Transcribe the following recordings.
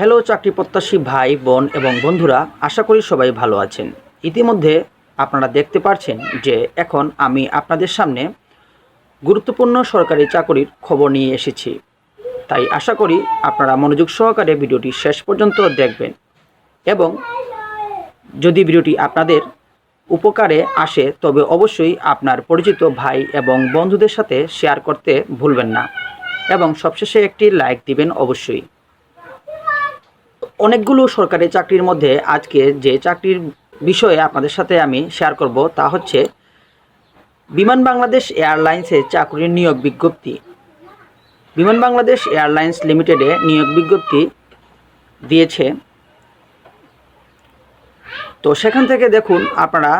Hello চাকরি প্রত্যাশী ভাই বোন এবং বন্ধুরা, আশা করি সবাই ভালো আছেন। ইতিমধ্যে আপনারা দেখতে পাচ্ছেন যে এখন আমি আপনাদের সামনে গুরুত্বপূর্ণ সরকারি চাকরির খবর নিয়ে এসেছি। তাই আশা করি আপনারা মনোযোগ সহকারে ভিডিওটি শেষ পর্যন্ত দেখবেন এবং যদি ভিডিওটি আপনাদের উপকারে আসে তবে অবশ্যই আপনার পরিচিত ভাই এবং বন্ধুদের সাথে শেয়ার করতে ভুলবেন না এবং সবশেষে একটি লাইক দিবেন অবশ্যই। অনেকগুলো সরকারি চাকরির মধ্যে আজকে যে চাকরির বিষয়ে আপনাদের সাথে আমি শেয়ার করব তা হচ্ছে বিমান বাংলাদেশ এয়ারলাইন্সে চাকরির নিয়োগ বিজ্ঞপ্তি। বিমান বাংলাদেশ এয়ারলাইন্স লিমিটেডে নিয়োগ বিজ্ঞপ্তি দিয়েছে। তো সেখান থেকে দেখুন, আপনারা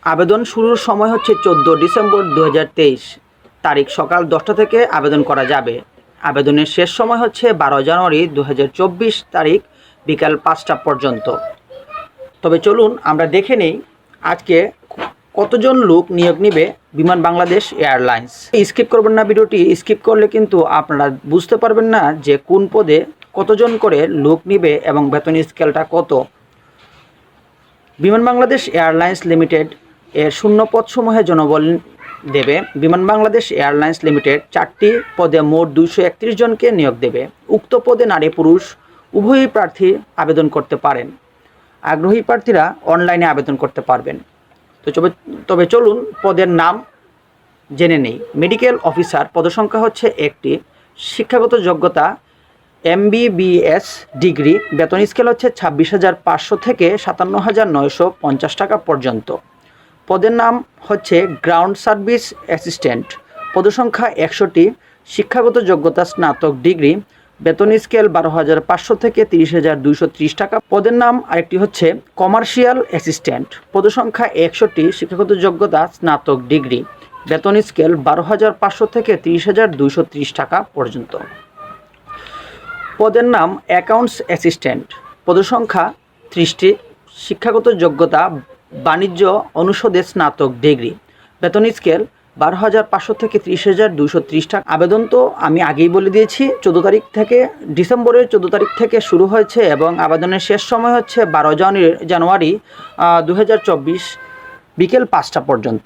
আবেদন শুরুর সময় হচ্ছে 14 ডিসেম্বর 2023 তারিখ সকাল 10টা থেকে আবেদন করা যাবে। আবেদনের শেষ সময় হচ্ছে 12 জানুয়ারি 2024 তারিখ বিকাল 5টা পর্যন্ত। তবে চলুন আমরা দেখে নেই আজকে কতজন লোক নিয়োগ নেবে বিমান বাংলাদেশ এয়ারলাইন্স। স্কিপ করবেন না ভিডিওটি, স্কিপ করলে কিন্তু আপনারা বুঝতে পারবেন না যে কোন পদে কতজন করে লোক নেবে এবং বেতন স্কেলটা কত। বিমান বাংলাদেশ এয়ারলাইন্স লিমিটেড এর শূন্য পদসমূহে জনবল দেবে। বিমান বাংলাদেশ এয়ারলাইন্স লিমিটেড 4টি পদে মোট 231 জনকে নিয়োগ দেবে। উক্ত পদে নারী পুরুষ উভয়ই প্রার্থী আবেদন করতে পারেন। আগ্রহী প্রার্থীরা অনলাইনে আবেদন করতে পারবেন। তবে চলুন পদের নাম জেনে নেই। মেডিকেল অফিসার পদসংখ্যা হচ্ছে 1টি। শিক্ষাগত যোগ্যতা MBBS ডিগ্রি। বেতন স্কেল হচ্ছে 26,500 থেকে 57,950 টাকা পর্যন্ত। পদের নাম হচ্ছে গ্রাউন্ড সার্ভিস অ্যাসিস্ট্যান্ট। পদসংখ্যা 100টি। শিক্ষাগত যোগ্যতা স্নাতক ডিগ্রি। বেতন স্কেল 12,500 থেকে 30,230 টাকা। পদের নাম আরেকটি হচ্ছে কমার্শিয়াল অ্যাসিস্ট্যান্ট। পদসংখ্যা 100টি। শিক্ষাগত যোগ্যতা স্নাতক ডিগ্রি। বেতন স্কেল 12,500 থেকে 30,230 টাকা পর্যন্ত। পদের নাম অ্যাকাউন্টস অ্যাসিস্ট্যান্ট। পদসংখ্যা 30টি। শিক্ষাগত যোগ্যতা বাণিজ্য অনুষদে স্নাতক ডিগ্রি। বেতন স্কেল 12,500 থেকে 30,230 টাকা। আবেদন তো আমি আগেই বলে দিয়েছি, 14 তারিখ থেকে ডিসেম্বরের 14 তারিখ থেকে শুরু হয়েছে এবং আবেদনের শেষ সময় হচ্ছে 12 জানুয়ারি 2024 বিকেল 5টা পর্যন্ত।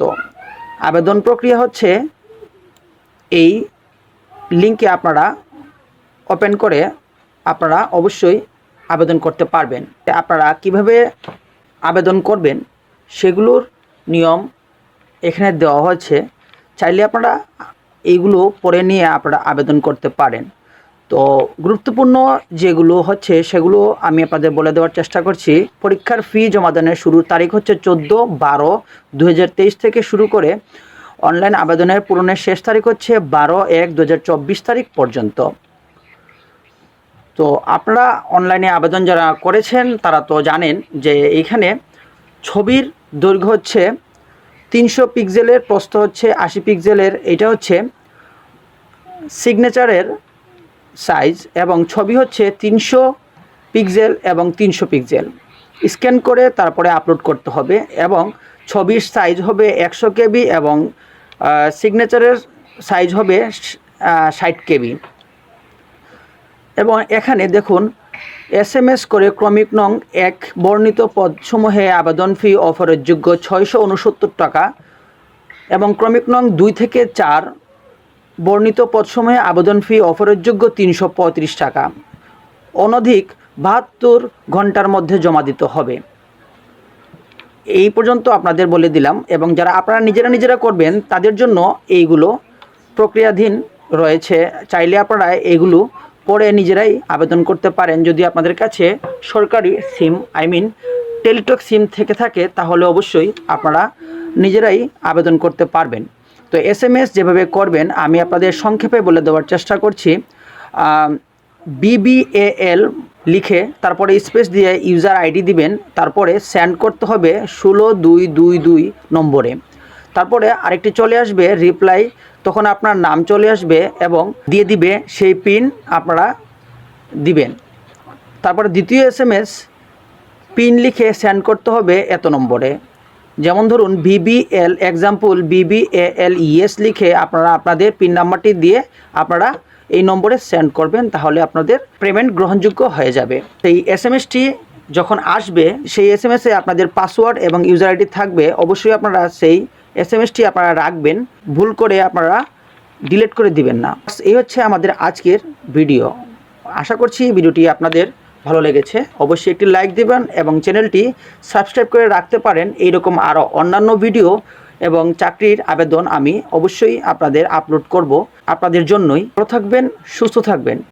আবেদন প্রক্রিয়া হচ্ছে এই লিঙ্কে আপনারা ওপেন করে আপনারা অবশ্যই আবেদন করতে পারবেন। আপনারা কিভাবে আবেদন করবেন সেগুলোর নিয়ম এখানে দেওয়া হয়েছে। চাইলে আপনারা এইগুলো পড়ে নিয়ে আপনারা আবেদন করতে পারেন। তো গুরুত্বপূর্ণ যেগুলো হচ্ছে সেগুলো আমি আপনাদের বলে দেওয়ার চেষ্টা করছি। পরীক্ষার ফি জমাদানের শুরুর তারিখ হচ্ছে 14/12/2023 থেকে শুরু করে অনলাইন আবেদনের পূরণের শেষ তারিখ হচ্ছে 12/1/2024 তারিখ পর্যন্ত। তো আপনারা অনলাইনে আবেদন যারা করেছেন তারা তো জানেন যে এইখানে ছবির দৈর্ঘ্য হচ্ছে 300 পিক্সেলের, প্রস্থ হচ্ছে 80 পিক্সেলের। এটা হচ্ছে সিগনেচারের সাইজ এবং ছবি হচ্ছে 300 পিক্সেল এবং 300 পিক্সেল। স্ক্যান করে তারপরে আপলোড করতে হবে এবং ছবির সাইজ হবে 100 কেবি এবং সিগনেচারের সাইজ হবে 60 কেবি। এবং এখানে দেখুন SMS করে ক্রমিক নং 1 বর্ণিত পদসমূহে আবেদন ফি অফারের যোগ্য 669 টাকা এবং ক্রমিক নং 2 থেকে 4 বর্ণিত পদসমূহে আবেদন ফি অফারের যোগ্য 335 টাকা। অনধিক 72 ঘন্টার মধ্যে জমা দিতে হবে। এই পর্যন্ত আপনাদের বলে দিলাম এবং যারা আপনারা নিজেরা করবেন তাদের জন্য এইগুলো প্রক্রিয়াধীন রয়েছে। চাইলে আপনারা এইগুলো পরে নিজেরাই আবেদন করতে পারেন। যদি আপনাদের কাছে সরকারি সিম টেলিটক সিম থেকে থাকে তাহলে অবশ্যই আপনারা নিজেরাই আবেদন করতে পারবেন। তো SMS যেভাবে করবেন আমি আপনাদের সংক্ষেপে বলে দেওয়ার চেষ্টা করছি। BBAL লিখে তারপরে স্পেস দিয়ে ইউজার ID দিবেন, তারপরে সেন্ড করতে হবে 16222 নম্বরে। তারপরে আরেকটি চলে আসবে রিপ্লাই, তখন আপনার নাম চলে আসবে এবং দিয়ে দিবে সেই পিন আপনারা দিবেন। তারপরে দ্বিতীয় SMS পিন লিখে সেন্ড করতে হবে এত নম্বরে। যেমন ধরুন BBAL লিখে আপনারা আপনাদের পিন নাম্বারটি দিয়ে আপনারা এই নম্বরে সেন্ড করবেন, তাহলে আপনাদের পেমেন্ট গ্রহণযোগ্য হয়ে যাবে। সেই এসএমএসটি যখন আসবে, সেই এসএমএসে আপনাদের পাসওয়ার্ড এবং ইউজার আইডি থাকবে। অবশ্যই আপনারা সেই এসএমএসটি আপনারা রাখবেন, ভুল করে আপনারা ডিলিট করে দিবেন না। এই হচ্ছে আমাদের আজকের ভিডিও। আশা করছি ভিডিওটি আপনাদের ভালো লেগেছে। অবশ্যই একটি লাইক দিবেন এবং চ্যানেলটি সাবস্ক্রাইব করে রাখতে পারেন। এইরকম আরও অন্যান্য ভিডিও এবং চাকরির আবেদন আমি অবশ্যই আপনাদের আপলোড করব। আপনাদের জন্যই। ভালো থাকবেন, সুস্থ থাকবেন।